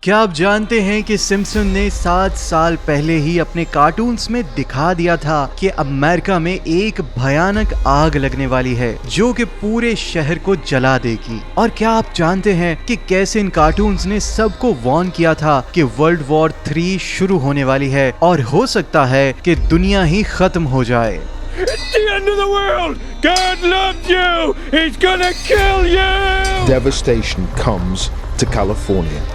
क्या आप जानते हैं कि सिम्पसन ने 7 साल पहले ही अपने कार्टून्स में दिखा दिया था कि अमेरिका में एक भयानक आग लगने वाली है जो कि पूरे शहर को जला देगी। और क्या आप जानते हैं कि कैसे इन कार्टून्स ने सबको वार्न किया था कि वर्ल्ड वॉर 3 शुरू होने वाली है और हो सकता है कि दुनिया ही खत्म हो जाए। It's the end of the world! God loves you! He's gonna kill you! Devastation comes to California.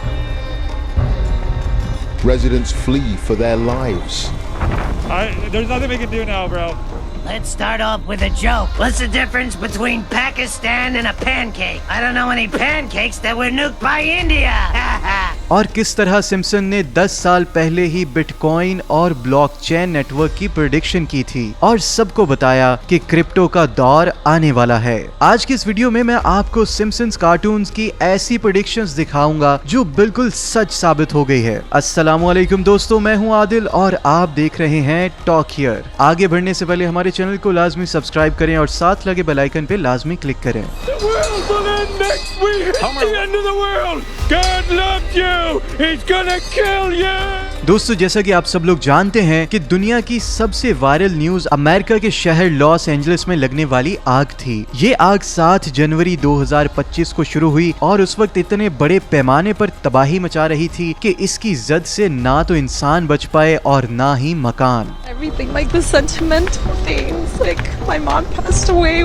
Residents flee for their lives. There's nothing we can do now, bro. Let's start off with a joke. What's the difference between Pakistan and a pancake? I don't know any pancakes that were nuked by India. और किस तरह Simpson ने 10 साल पहले ही bitcoin और blockchain network की prediction की थी और सबको बताया कि क्रिप्टो का दौर आने वाला है। आज की इस वीडियो में मैं आपको सिम्पसन्स कार्टून्स की ऐसी प्रेडिक्शंस दिखाऊंगा जो बिल्कुल सच साबित हो गई है। अस्सलामुअलैकुम दोस्तों, मैं हूं आदिल और आप देख रहे हैं टॉक हियर। आगे बढ़ने से पहले हमारे चैनल को लाजमी सब्सक्राइब करें और साथ लगे बेल आइकन पे लाजमी क्लिक करें। दोस्तों, जैसा कि आप सब लोग जानते हैं कि दुनिया की सबसे वायरल न्यूज अमेरिका के शहर लॉस एंजलिस में लगने वाली आग थी। ये आग 7 जनवरी 2025 को शुरू हुई और उस वक्त इतने बड़े पैमाने पर तबाही मचा रही थी कि इसकी जद से ना तो इंसान बच पाए और ना ही मकान। Everything, like the sentimental things, like my mom passed away.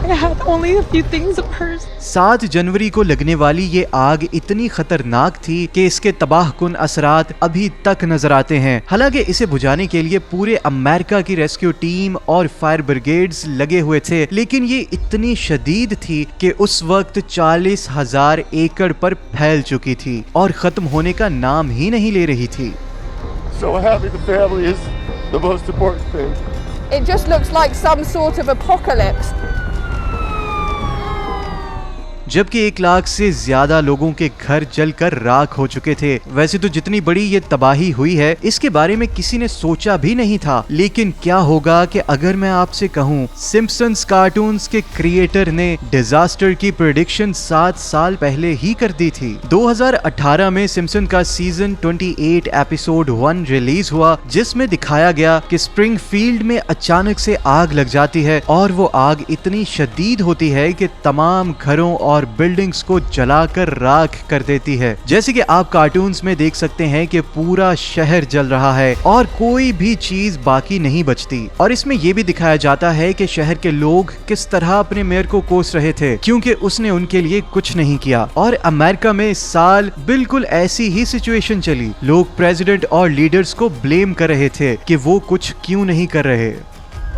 I had only a few things of hers. 7 जनवरी को लगने वाली ये आग इतनी खतरनाक थी कि इसके तबाहकुन असरात अभी तक नजर आते हैं। हालांकि इसे बुझाने के लिए पूरे अमेरिका की रेस्क्यू टीम और फायर ब्रिगेड्स लगे हुए थे, लेकिन ये इतनी शदीद थी कि उस वक्त 40,000 एकड़ पर फैल चुकी थी और खत्म होने का नाम ही नहीं ले रही थी। So having the family is the most important thing. It just looks like some sort of apocalypse. जबकि 1 लाख से ज्यादा लोगों के घर जलकर राख हो चुके थे। वैसे तो जितनी बड़ी ये तबाही हुई है इसके बारे में किसी ने सोचा भी नहीं था, लेकिन क्या होगा कि अगर मैं आपसे कहूं सिम्पसन्स कार्टून्स के क्रिएटर ने डिजास्टर की प्रेडिक्शन 7 साल पहले ही कर दी थी। 2018 में सिम्पसन का सीजन 28 एपिसोड 1 रिलीज हुआ, जिसमें दिखाया गया कि स्प्रिंगफील्ड में अचानक से आग लग जाती है और वो आग इतनी शदीद होती है कि तमाम घरों और बिल्डिंग्स को जलाकर राख कर देती है। जैसे कि आप कार्टून्स में देख सकते हैं कि पूरा शहर जल रहा है और कोई भी चीज बाकी नहीं बचती। और इसमें यह भी दिखाया जाता है कि शहर के लोग किस तरह अपने मेयर को कोस रहे थे क्योंकि उसने उनके लिए कुछ नहीं किया। और अमेरिका में इस साल बिल्कुल ऐसी ही सिचुएशन चली। लोग प्रेसिडेंट और लीडर्स को ब्लेम कर रहे थे कि वो कुछ क्यों नहीं कर रहे।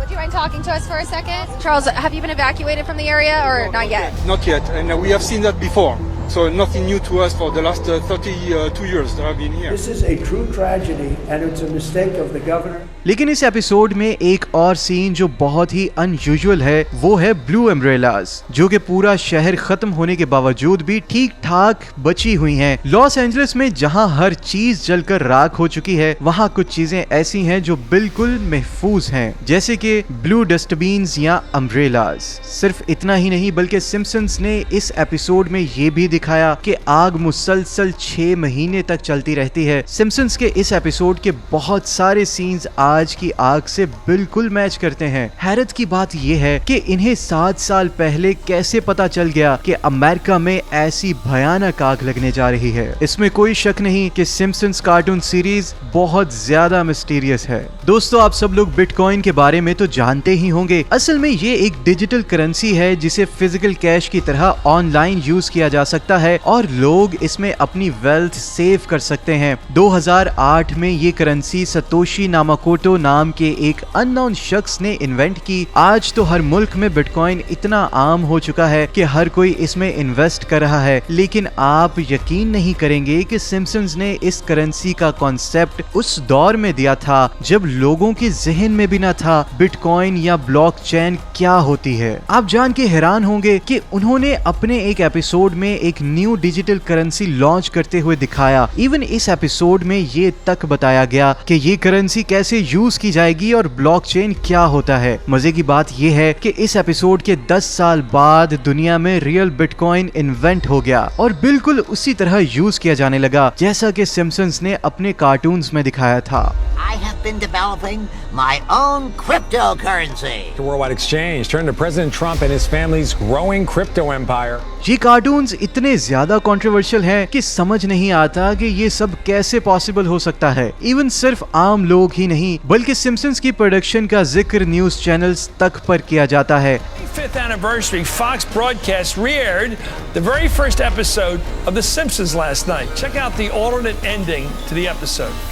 Would you mind talking to us for a second? Charles, have you been evacuated from the area or not yet? Not yet, and we have seen that before. So nothing new to us for the last 32 years that I've been here. This is a true tragedy and it's a mistake of the governor. लेकिन इस episode में एक और scene जो बहुत ही unusual है वो है ब्लू अम्ब्रेलास, जो कि पूरा शहर खत्म होने के बावजूद भी ठीक ठाक बची हुई हैं। लॉस एंजलिस में जहां हर चीज जलकर राख हो चुकी है, वहां कुछ चीजें ऐसी हैं जो बिल्कुल महफूज हैं, जैसे कि ब्लू डस्टबिन्स या अम्ब्रेलास। सिर्फ इतना ही नहीं बल्कि सिम्पसन्स ने इस एपिसोड में ये भी दिखाया कि आग मुसलसल 6 महीने तक चलती रहती है। सिम्पसन्स के इस एपिसोड के बहुत सारे सीन्स आज की आग से बिल्कुल मैच करते हैं। हैरत की बात यह है कि इन्हें 7 साल पहले कैसे पता चल गया कि अमेरिका में ऐसी भयानक आग लगने जा रही है। इसमें कोई शक नहीं कि सिम्पसन्स कार्टून सीरीज बहुत ज्यादा मिस्टीरियस है। दोस्तों, आप सब लोग बिटकॉइन के बारे में तो जानते ही होंगे। असल में ये एक डिजिटल करेंसी है जिसे फिजिकल कैश की तरह ऑनलाइन यूज किया जा सकता है और लोग इसमें अपनी वेल्थ सेव कर सकते हैं। 2008 में ये करेंसी सतोशी नामाकोटो नाम के एक अननोन शख्स ने इन्वेंट की। आज तो हर मुल्क में बिटकॉइन इतना आम हो चुका है कि हर कोई इसमें इन्वेस्ट कर रहा है, लेकिन आप यकीन नहीं करेंगे कि सिम्पसन्स ने इस करेंसी का कॉन्सेप्ट उस दौर में दिया था जब लोगों के जहन में भी न था बिटकॉइन या ब्लॉकचेन क्या होती है। आप जान के हैरान होंगे कि उन्होंने अपने एक एपिसोड में एक न्यू डिजिटल करेंसी लॉन्च करते हुए दिखाया। इवन इस एपिसोड में ये तक बताया गया कि ये करेंसी कैसे यूज की जाएगी और ब्लॉकचेन क्या होता है। मजे की बात ये है कि इस एपिसोड के 10 साल बाद दुनिया में रियल बिटकॉइन इन्वेंट हो गया और बिल्कुल उसी तरह यूज किया जाने लगा जैसा कि सिम्पसन्स ने अपने कार्टून्स में दिखाया था। I have been developing my own cryptocurrency. The worldwide exchange turned to President Trump and his family's growing crypto empire. ये कार्टून्स इतने ज्यादा कंट्रोवर्शियल हैं कि समझ नहीं आता कि ये सब कैसे पॉसिबल हो सकता है। इवन सिर्फ आम लोग ही नहीं बल्कि सिम्पसन्स की प्रोडक्शन का जिक्र न्यूज चैनल्स तक पर किया जाता है। 5th anniversary, Fox Broadcast re-aired the very first episode of The Simpsons last night. Check out the alternate ending to the episode.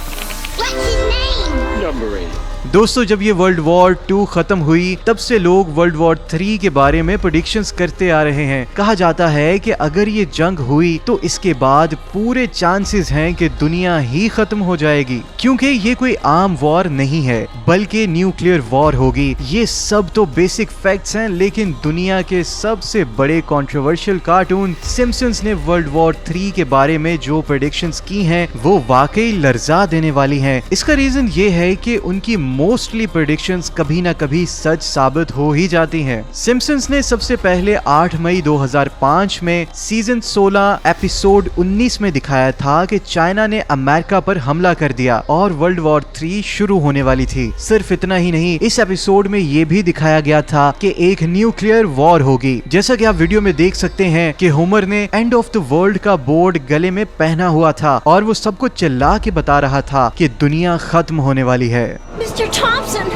What's his name? Number 8. दोस्तों, जब ये वर्ल्ड वॉर 2 खत्म हुई तब से लोग वर्ल्ड वॉर 3 के बारे में प्रेडिक्शंस करते आ रहे हैं। कहा जाता है कि अगर ये जंग हुई तो इसके बाद पूरे चांसेस हैं कि दुनिया ही खत्म हो जाएगी, क्योंकि ये कोई आम वॉर नहीं है बल्कि न्यूक्लियर वॉर होगी। ये सब तो बेसिक फैक्ट्स हैं, लेकिन दुनिया के सबसे बड़े कंट्रोवर्शियल कार्टून सिम्पसन्स ने वर्ल्ड वॉर 3 के बारे में जो प्रेडिक्शंस की हैं वो वाकई लर्जा देने वाली हैं। इसका रीजन ये है कि उनकी मोस्टली प्रेडिक्शंस कभी ना कभी सच साबित हो ही जाती हैं। सिम्पसन्स ने सबसे पहले 8 मई 2005 में सीजन 16 एपिसोड 19 में दिखाया था कि चाइना ने अमेरिका पर हमला कर दिया और वर्ल्ड वॉर 3 शुरू होने वाली थी। सिर्फ इतना ही नहीं, इस एपिसोड में ये भी दिखाया गया था कि एक न्यूक्लियर वॉर होगी। जैसा कि आप वीडियो में देख सकते हैं कि होमर ने एंड ऑफ द वर्ल्ड का बोर्ड गले में पहना हुआ था और वो सबको चिल्ला के बता रहा था कि दुनिया खत्म होने वाली है। Mr. Thompson,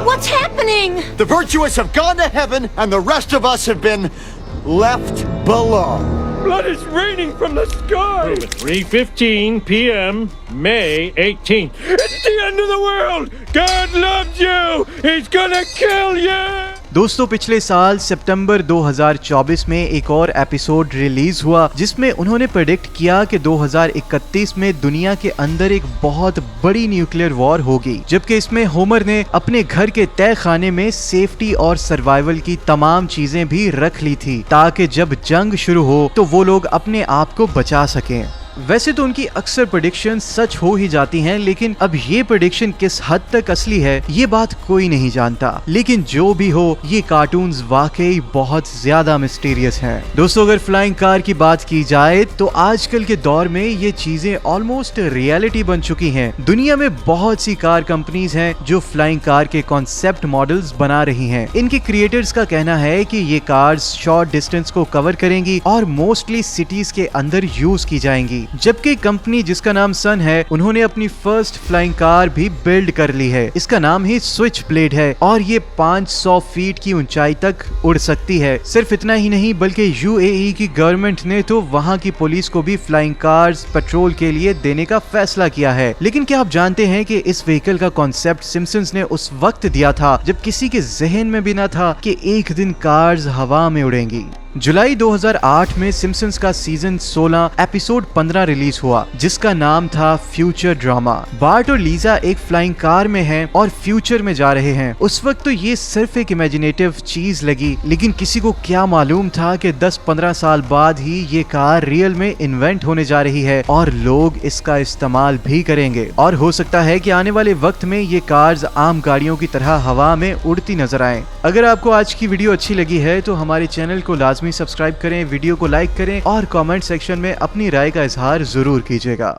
what's happening? The virtuous have gone to heaven, and the rest of us have been left below. Blood is raining from the sky. 3:15 p.m. May 18th. It's the end of the world. God loves you. He's gonna kill you. दोस्तों, पिछले साल सितंबर 2024 में एक और episode release हुआ जिसमें उन्होंने predict किया कि 2031 में दुनिया के अंदर एक बहुत बड़ी न्यूक्लियर वॉर होगी, जबकि इसमें होमर ने अपने घर के तय खाने में सेफ्टी और सर्वाइवल की तमाम चीजें भी रख ली थी ताकि जब जंग शुरू हो तो वो लोग अपने आप को बचा सकें। वैसे तो उनकी अक्सर प्रेडिक्शन सच हो ही जाती हैं, लेकिन अब ये प्रेडिक्शन किस हद तक असली है ये बात कोई नहीं जानता। लेकिन जो भी हो, ये कार्टून्स वाकई बहुत ज्यादा मिस्टीरियस हैं। दोस्तों, अगर फ्लाइंग कार की बात की जाए तो आजकल के दौर में ये चीजें ऑलमोस्ट रियलिटी बन चुकी हैं। दुनिया में बहुत सी कार कंपनीज हैं जो फ्लाइंग कार के कॉन्सेप्ट मॉडल्स बना रही हैं। इनके क्रिएटर्स का कहना है कि ये कार्स शॉर्ट डिस्टेंस को कवर करेंगी और मोस्टली सिटीज के अंदर यूज की जाएंगी। जबकि कंपनी जिसका नाम सन है, उन्होंने अपनी फर्स्ट फ्लाइंग कार भी बिल्ड कर ली है। इसका नाम ही स्विच ब्लेड है और ये 500 फीट की ऊंचाई तक उड़ सकती है। सिर्फ इतना ही नहीं बल्कि यूएई की गवर्नमेंट ने तो वहां की पुलिस को भी फ्लाइंग कार्स पेट्रोल के लिए देने का फैसला किया है। लेकिन क्या आप जानते हैं कि इस व्हीकल का कॉन्सेप्ट सिम्पसन्स ने उस वक्त दिया था जब किसी के जहन में भी न था कि एक दिन कार्स हवा में उड़ेंगी। जुलाई 2008 में सिम्पसन्स का सीजन 16 एपिसोड 15 रिलीज हुआ जिसका नाम था फ्यूचर ड्रामा। बार्ट और लीजा एक फ्लाइंग कार में हैं और फ्यूचर में जा रहे हैं। उस वक्त तो ये सिर्फ एक इमेजिनेटिव चीज लगी, लेकिन किसी को क्या मालूम था कि 10-15 साल बाद ही ये कार रियल में इन्वेंट होने जा रही है और लोग इसका इस्तेमाल भी करेंगे। और हो सकता है कि आने वाले वक्त में ये कार्स आम गाड़ियों की तरह हवा में उड़ती नजर आएं। अगर आपको आज की वीडियो अच्छी लगी है तो हमारे चैनल को लाजमी सब्सक्राइब करें, वीडियो को लाइक करें और कमेंट सेक्शन में अपनी राय का इजहार जरूर कीजिएगा।